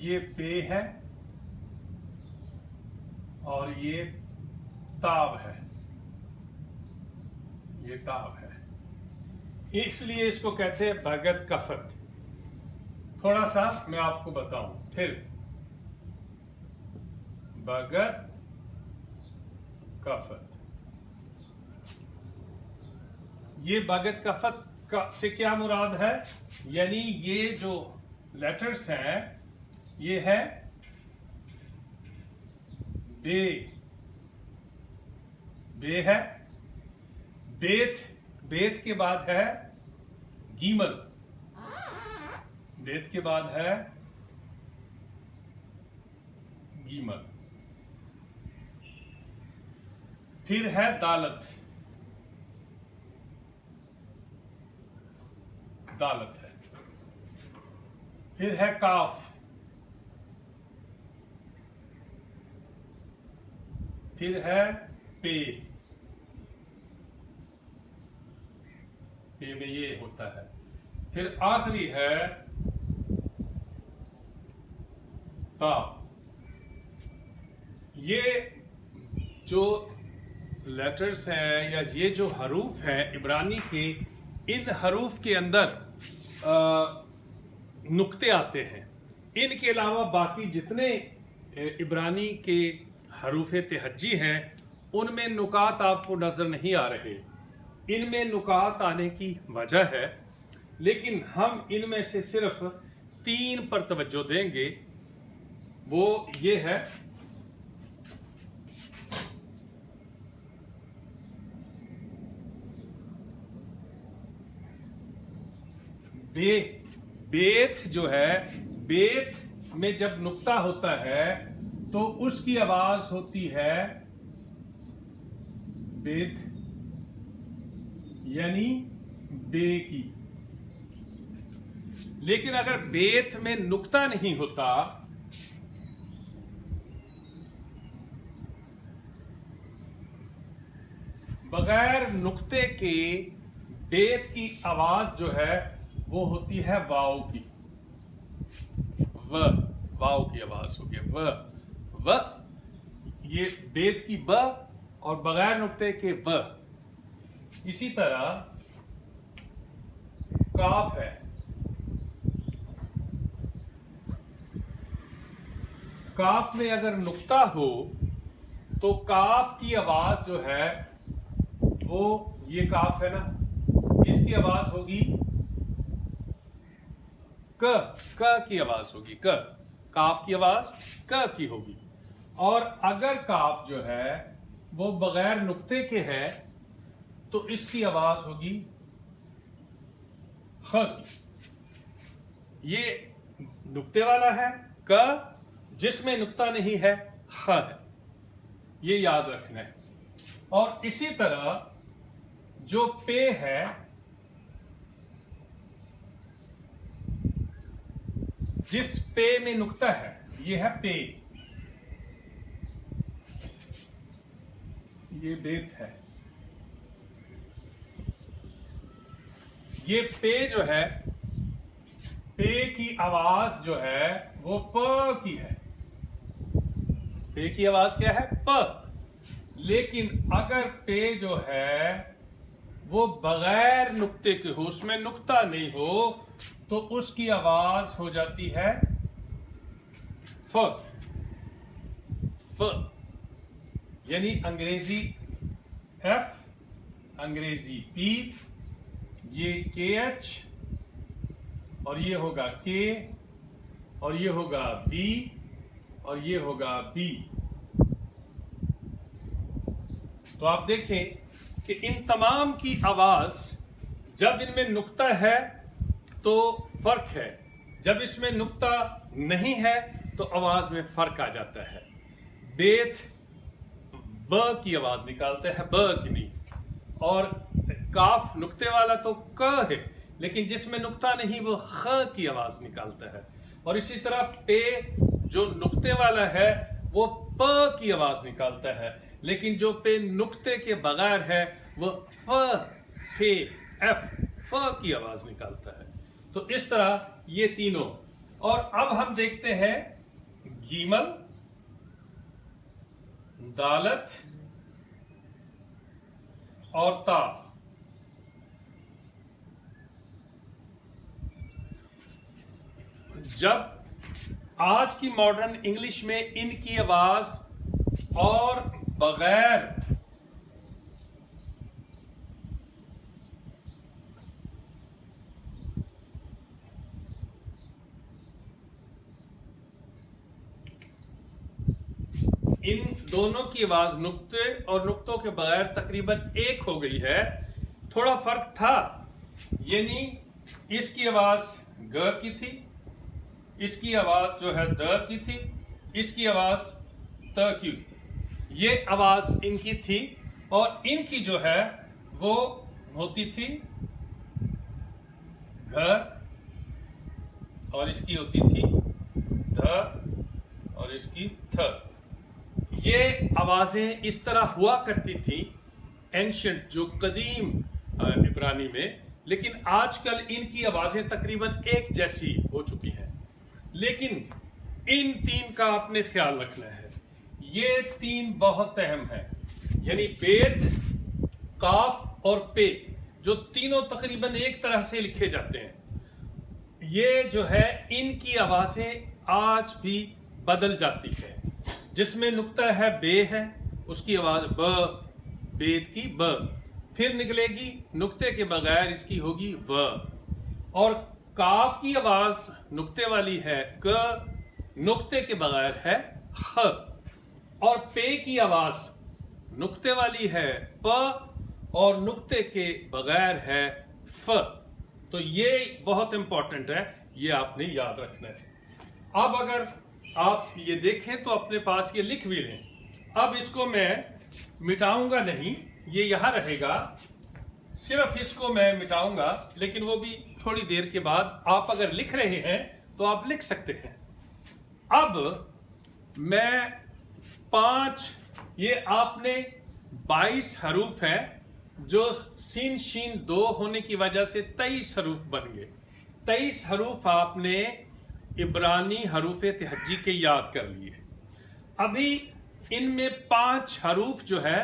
یہ پے ہے اور یہ تاب ہے، یہ تاب ہے، اس لیے اس کو کہتے ہیں بھگت کفت۔ تھوڑا سا میں آپ کو بتاؤں پھر، بھگت کفت، یہ بھگت کفت سے کیا مراد ہے؟ یعنی یہ جو لیٹرز ہیں یہ ہے بے، بے ہے، بیت کے بعد ہے گیمل، بیت کے بعد ہے گیمل، پھر ہے دالت، دالت ہے، پھر ہے کاف، پھر ہے پے، پے میں یہ ہوتا ہے، پھر آخری ہے تا۔ یہ جو لیٹرز ہیں یا یہ جو حروف ہیں عبرانی کے، ان حروف کے اندر نقطے آتے ہیں۔ ان کے علاوہ باقی جتنے عبرانی کے حروف تہجی ہیں ان میں نکات آپ کو نظر نہیں آ رہے، ان میں نکات آنے کی وجہ ہے، لیکن ہم ان میں سے صرف 3 پر توجہ دیں گے۔ وہ یہ ہے بیت جو ہے، بیت میں جب نقطہ ہوتا ہے تو اس کی آواز ہوتی ہے بیت، یعنی بے کی۔ لیکن اگر بیت میں نقطہ نہیں ہوتا بغیر نقطے کے بیت کی آواز جو ہے وہ ہوتی ہے واو کی، واو کی آواز ہوگی و، یہ بیت کی ب اور بغیر نقطے کے و۔ اسی طرح کاف ہے، کاف میں اگر نقطہ ہو تو کاف کی آواز جو ہے وہ، یہ کاف ہے نا، اس کی آواز ہوگی ک کی آواز ہوگی، کاف کی آواز ک کی ہوگی۔ اور اگر کاف جو ہے وہ بغیر نقطے کے ہے تو اس کی آواز ہوگی خ کی۔ یہ نقطے والا ہے ک، جس میں نقطہ نہیں ہے خ ہے، یہ یاد رکھنا ہے۔ اور اسی طرح جو پے ہے، جس پے میں نقطہ ہے یہ ہے پے، یہ بیت ہے، یہ پے جو ہے، پے کی آواز جو ہے وہ پ کی ہے، پے کی آواز کیا ہے؟ پ۔ لیکن اگر پے جو ہے وہ بغیر نقطے کے ہو، اس میں نقطہ نہیں ہو، تو اس کی آواز ہو جاتی ہے ف، ف، یعنی انگریزی ایف، انگریزی پی، یہ کے ایچ، اور یہ ہوگا کے، اور یہ ہوگا بی، اور یہ ہوگا بی۔ تو آپ دیکھیں کہ ان تمام کی آواز جب ان میں نقطہ ہے تو فرق ہے، جب اس میں نقطہ نہیں ہے تو آواز میں فرق آ جاتا ہے۔ بیت ب کی آواز نکالتے ہیں، ب کی نہیں، اور کاف نقطے والا تو ک ہے، لیکن جس میں نقطہ نہیں وہ خ کی آواز نکالتا ہے۔ اور اسی طرح پے جو نقطے والا ہے وہ پ کی آواز نکالتا ہے، لیکن جو پے نقطے کے بغیر ہے وہ ف، فے، ایف، ف کی آواز نکالتا ہے۔ تو اس طرح یہ تینوں اور اب ہم دیکھتے ہیں گیمل، دالت اور تا۔ جب آج کی ماڈرن انگلش میں ان کی آواز اور بغیر ان دونوں کی آواز نقطے اور نقطوں کے بغیر تقریباً ایک ہو گئی ہے۔ تھوڑا فرق تھا، یعنی اس کی آواز گ کی تھی، اس کی آواز جو ہے د کی تھی، اس کی آواز ت کی، یہ آواز ان کی تھی، اور ان کی جو ہے وہ ہوتی تھی گھ، اور اس کی ہوتی تھی دھ، اور اس کی تھ۔ یہ آوازیں اس طرح ہوا کرتی تھی اینشنٹ، جو قدیم عبرانی میں، لیکن آج کل ان کی آوازیں تقریباً ایک جیسی ہو چکی ہیں۔ لیکن ان تین کا آپ نے خیال رکھنا ہے، یہ تین بہت اہم ہیں، یعنی بیت، قاف اور پے، جو تینوں تقریباً ایک طرح سے لکھے جاتے ہیں، یہ جو ہے ان کی آوازیں آج بھی بدل جاتی ہے۔ جس میں نقطہ ہے بے ہے، اس کی آواز ب، بیت کی ب، پھر نکلے گی نقطے کے بغیر، اس کی ہوگی و، اور کاف کی آواز نقطے والی ہے ک، نقطے کے بغیر ہے خ، اور پے کی آواز نقطے والی ہے پ، اور نقطے کے بغیر ہے ف۔ تو یہ بہت امپورٹنٹ ہے، یہ آپ نے یاد رکھنا ہے۔ اب اگر آپ یہ دیکھیں تو اپنے پاس یہ لکھ بھی لیں۔ اب اس کو میں مٹاؤں گا نہیں، یہ یہاں رہے گا، صرف اس کو میں مٹاؤں گا، لیکن وہ بھی تھوڑی دیر کے بعد۔ آپ اگر لکھ رہے ہیں تو آپ لکھ سکتے ہیں۔ اب میں 5، یہ آپ نے 22 حروف ہے، جو سین شین دو ہونے کی وجہ سے 23 حروف بن گئے۔ 23 حروف آپ نے عبرانی حروف تہجی کے یاد کر لیے۔ ابھی ان میں 5 حروف جو ہے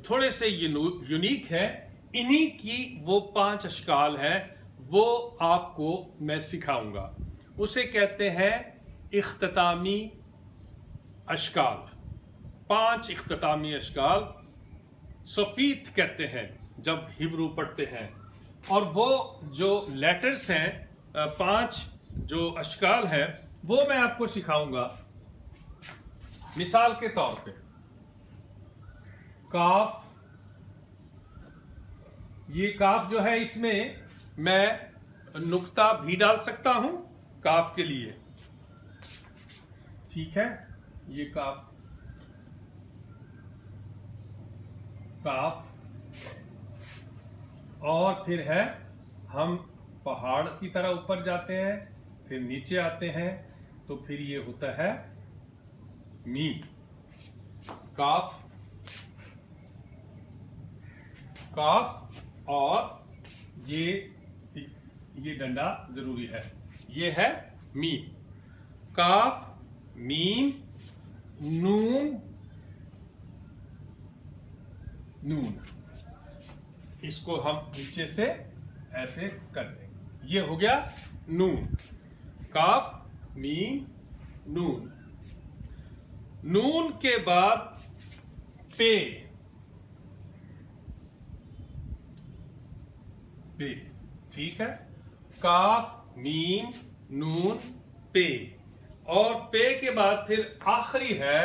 تھوڑے سے یونیک ہے، انہی کی وہ 5 اشکال ہے، وہ آپ کو میں سکھاؤں گا۔ اسے کہتے ہیں اختتامی اشکال۔ 5 اختتامی اشکال سفید کہتے ہیں جب ہبرو پڑھتے ہیں، اور وہ جو لیٹرز ہیں، 5 جو اشکال ہے، وہ میں آپ کو سکھاؤں گا۔ مثال کے طور پہ کاف، یہ کاف جو ہے، اس میں میں نقطہ بھی ڈال سکتا ہوں کاف کے لیے، ٹھیک ہے؟ یہ کاف، اور پھر ہے ہم پہاڑ کی طرح اوپر جاتے ہیں، پھر نیچے آتے ہیں، تو پھر یہ ہوتا ہے میم۔ کاف، اور یہ ڈنڈا ضروری ہے، یہ ہے میم۔ کاف، میم، نون، اس کو ہم نیچے سے ایسے کر دیں، یہ ہو گیا نون۔ کاف، میم، نون۔ نون کے بعد پے، ٹھیک ہے؟ کاف، میم، نون، پے، اور پے کے بعد پھر آخری ہے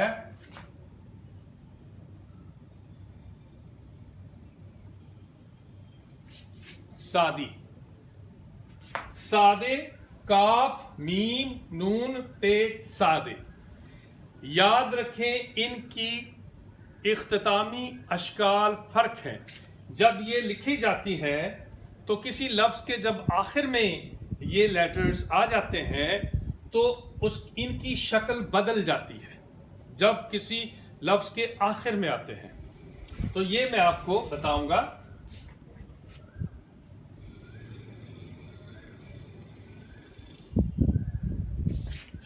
سادی۔ سادے، کاف، میم، نون، پے، سادے۔ یاد رکھیں ان کی اختتامی اشکال فرق ہیں۔ جب یہ لکھی جاتی ہیں تو کسی لفظ کے جب آخر میں یہ لیٹرز آ جاتے ہیں تو ان کی شکل بدل جاتی ہے جب کسی لفظ کے آخر میں آتے ہیں۔ تو یہ میں آپ کو بتاؤں گا۔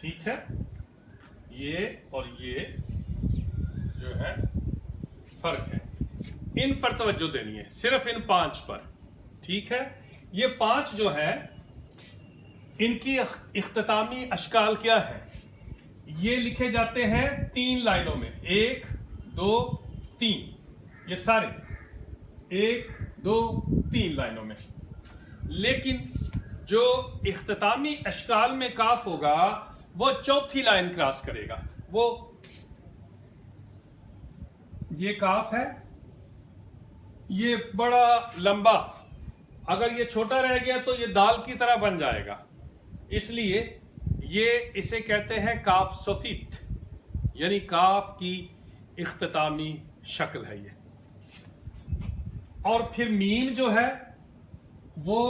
ٹھیک ہے، یہ اور یہ جو ہے فرق ہے، ان پر توجہ دینی ہے، صرف ان 5 پر. ٹھیک ہے، یہ 5 جو ہے ان کی اختتامی اشکال کیا ہے؟ یہ لکھے جاتے ہیں 3 لائنوں میں، 1 2 3، یہ سارے 1 2 3 لائنوں میں. لیکن جو اختتامی اشکال میں کاف ہوگا وہ 4تھی لائن کراس کرے گا. وہ یہ کاف ہے، یہ بڑا لمبا، اگر یہ چھوٹا رہ گیا تو یہ دال کی طرح بن جائے گا، اس لیے یہ اسے کہتے ہیں کاف سفید، یعنی کاف کی اختتامی شکل ہے یہ. اور پھر میم جو ہے وہ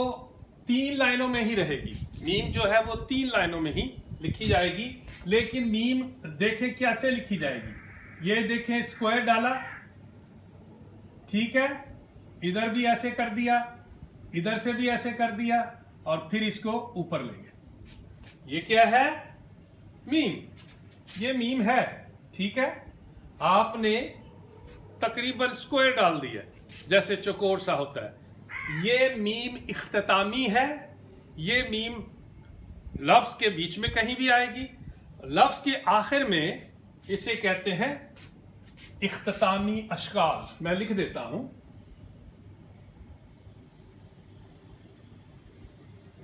3 لائنوں میں ہی رہے گی، میم جو ہے وہ 3 لائنوں میں ہی لکھی جائے گی. لیکن میم دیکھیں کیسے لکھی جائے گی، یہ دیکھیں اسکوائر ڈالا، ٹھیک ہے، ادھر بھی ایسے کر دیا، ادھر سے بھی ایسے کر دیا، اور پھر اس کو اوپر لے گئے. یہ کیا ہے؟ میم. یہ میم ہے، ٹھیک ہے. آپ نے تقریباً اسکوائر ڈال دیا جیسے چوکور سا ہوتا ہے. یہ میم اختتامی ہے. یہ میم لفظ کے بیچ میں کہیں بھی آئے گی، لفظ کے آخر میں اسے کہتے ہیں اختتامی اشکال. میں لکھ دیتا ہوں،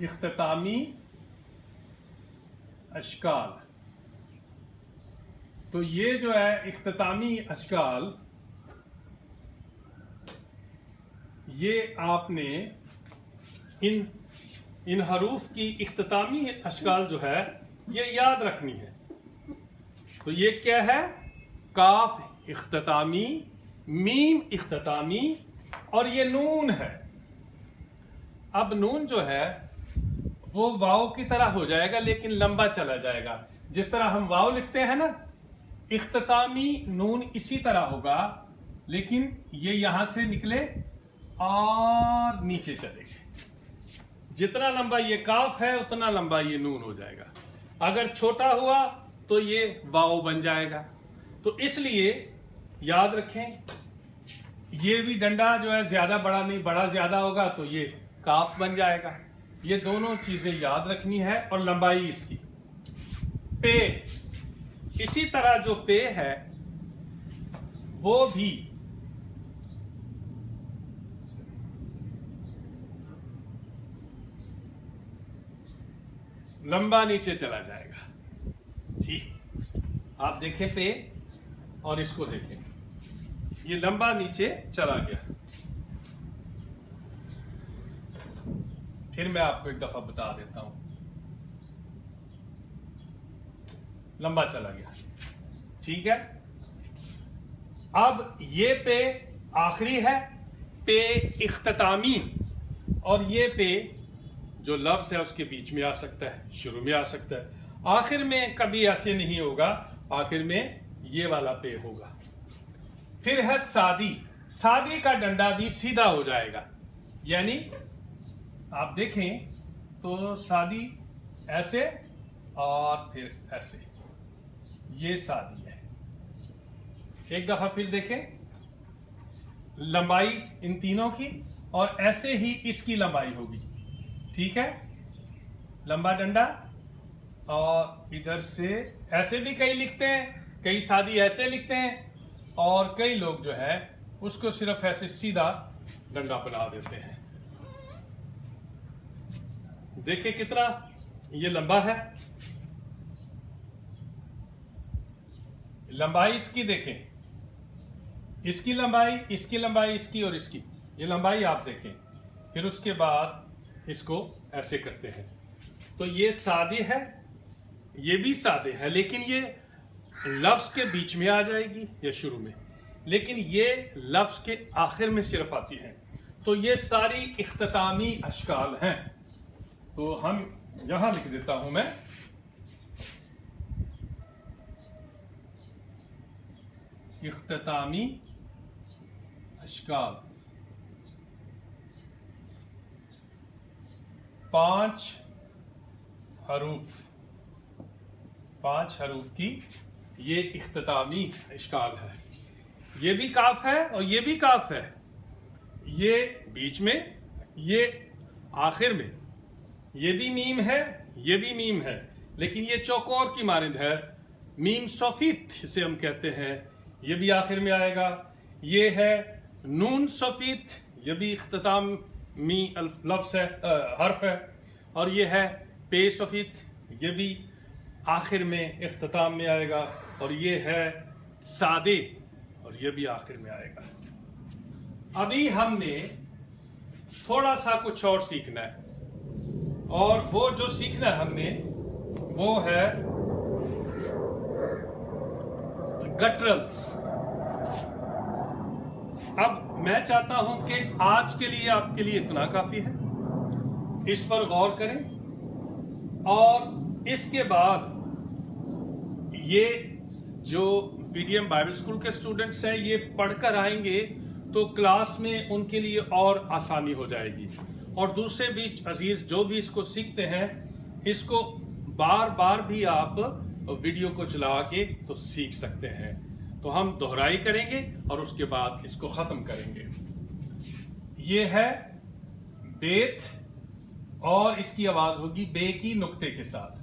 اختتامی اشکال. تو یہ جو ہے اختتامی اشکال، یہ آپ نے ان حروف کی اختتامی اشکال جو ہے یہ یاد رکھنی ہے. تو یہ کیا ہے؟ کاف اختتامی، میم اختتامی، اور یہ نون ہے. اب نون جو ہے وہ واو کی طرح ہو جائے گا لیکن لمبا چلا جائے گا. جس طرح ہم واو لکھتے ہیں نا، اختتامی نون اسی طرح ہوگا، لیکن یہ یہاں سے نکلے اور نیچے چلے گئے. جتنا لمبا یہ کاف ہے اتنا لمبا یہ نون ہو جائے گا. اگر چھوٹا ہوا تو یہ واو بن جائے گا. تو اس لیے یاد رکھیں، یہ بھی ڈنڈا جو ہے زیادہ بڑا نہیں، بڑا زیادہ ہوگا تو یہ کاف بن جائے گا. یہ دونوں چیزیں یاد رکھنی ہے. اور لمبائی اس کی. پے، اسی طرح جو پے ہے وہ بھی لمبا نیچے چلا جائے گا. ٹھیک، آپ دیکھیں پے اور اس کو دیکھیں، یہ لمبا نیچے چلا گیا. پھر میں آپ کو ایک دفعہ بتا دیتا ہوں، لمبا چلا گیا. ٹھیک ہے، اب یہ پے آخری ہے، پے اختتامی، اور یہ پے جو لفظ ہے اس کے بیچ میں آ سکتا ہے، شروع میں آ سکتا ہے، آخر میں کبھی ایسے نہیں ہوگا. آخر میں یہ والا پے ہوگا. پھر ہے سادی. سادی کا ڈنڈا بھی سیدھا ہو جائے گا، یعنی آپ دیکھیں تو سادی ایسے اور پھر ایسے، یہ سادی ہے. ایک دفعہ پھر دیکھیں، لمبائی ان تینوں کی، اور ایسے ہی اس کی لمبائی ہوگی. ٹھیک ہے، لمبا ڈنڈا، اور ادھر سے ایسے بھی کئی لکھتے ہیں، کئی سادی ایسے لکھتے ہیں، اور کئی لوگ جو ہے اس کو صرف ایسے سیدھا ڈنڈا بنا دیتے ہیں. دیکھیں کتنا یہ لمبا ہے. لمبائی اس کی دیکھیں، اس کی لمبائی، اس کی لمبائی، اس کی اور اس کی، یہ لمبائی آپ دیکھیں. پھر اس کے بعد اس کو ایسے کرتے ہیں. تو یہ سادے ہے، یہ بھی سادے ہے، لیکن یہ لفظ کے بیچ میں آ جائے گی یا شروع میں، لیکن یہ لفظ کے آخر میں صرف آتی ہے. تو یہ ساری اختتامی اشکال ہیں. تو ہم یہاں لکھ دیتا ہوں میں، اختتامی اشکال 5 حروف. 5 حروف کی یہ اختتامی اشکال ہے. یہ بھی کاف ہے اور یہ بھی کاف ہے، یہ بیچ میں، یہ آخر میں، یہ بھی میم ہے، یہ بھی میم ہے، لیکن یہ چوکور کی مانند ہے. میم سفید اسے ہم کہتے ہیں، یہ بھی آخر میں آئے گا. یہ ہے نون سفید، یہ بھی اختتامی لفظ ہے، حرف ہے. اور یہ ہے پے سفید، یہ بھی آخر میں اختتام میں آئے گا. اور یہ ہے سادے، اور یہ بھی آخر میں آئے گا. ابھی ہم نے تھوڑا سا کچھ اور سیکھنا ہے، اور وہ جو سیکھنا ہے ہم نے وہ ہے گٹرلز. اب میں چاہتا ہوں کہ آج کے لیے آپ کے لیے اتنا کافی ہے، اس پر غور کریں، اور اس کے بعد یہ جو P D M Bible school کے اسٹوڈنٹس ہیں یہ پڑھ کر آئیں گے تو کلاس میں ان کے لیے اور آسانی ہو جائے گی. اور دوسرے بھی عزیز جو بھی اس کو سیکھتے ہیں، اس کو بار بار بھی آپ ویڈیو کو چلا کے تو سیکھ سکتے ہیں. تو ہم دہرائی کریں گے اور اس کے بعد اس کو ختم کریں گے. یہ ہے بیت، اور اس کی آواز ہوگی بے کی نقطے کے ساتھ.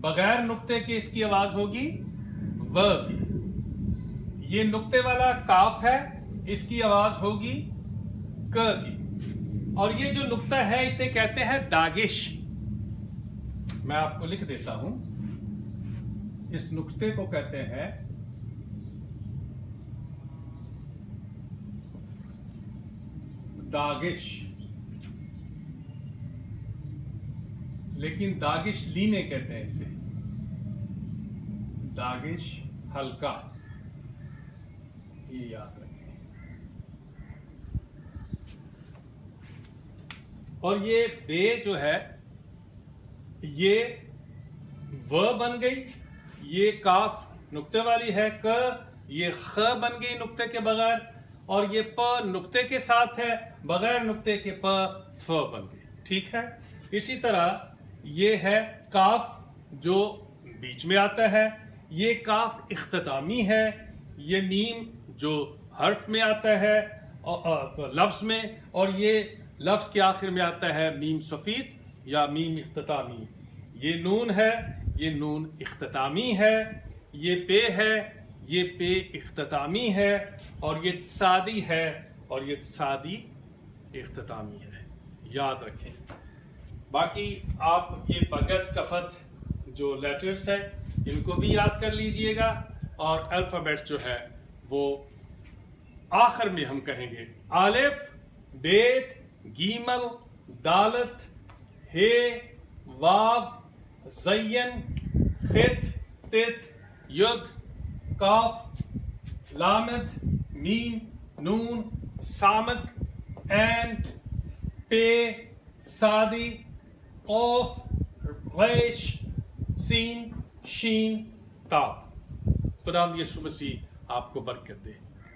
بغیر نقطے کے اس کی آواز ہوگی و کی. یہ نقطے والا کاف ہے، اس کی آواز ہوگی ک کی. اور یہ جو نقطہ ہے اسے کہتے ہیں داغش. میں آپ کو لکھ دیتا ہوں، اس نقطے کو کہتے ہیں داغش، لیکن داغش لینے کہتے ہیں اسے، داغش ہلکا. یہ یاد رکھیں. اور یہ بے جو ہے یہ و بن گئی، یہ کاف نقطے والی ہے ک، یہ خ بن گئی نقطے کے بغیر، اور یہ پ نقطے کے ساتھ ہے، بغیر نقطے کے پ ف بن گئی. ٹھیک ہے. اسی طرح یہ ہے کاف جو بیچ میں آتا ہے، یہ کاف اختتامی ہے. یہ میم جو حرف میں آتا ہے لفظ میں، اور یہ لفظ کے آخر میں آتا ہے میم سفید یا میم اختتامی. یہ نون ہے، یہ نون اختتامی ہے. یہ پے ہے، یہ پے اختتامی ہے. اور یہ تصادی ہے، اور یہ تصادی اختتامی ہے. یاد رکھیں. باقی آپ یہ بگت کفت جو لیٹرز ہیں ان کو بھی یاد کر لیجئے گا، اور الفابیٹس جو ہے وہ آخر میں ہم کہیں گے. الف، بیت، گیمل، دالت، ہے، واو، زین، خط، تت، ید، کاف، لامد، میم، نون، سامت، عین، پے، صادی، قوف، ریش، سین، شین، کاف. خدا یسوع مسیح آپ کو برکت دے.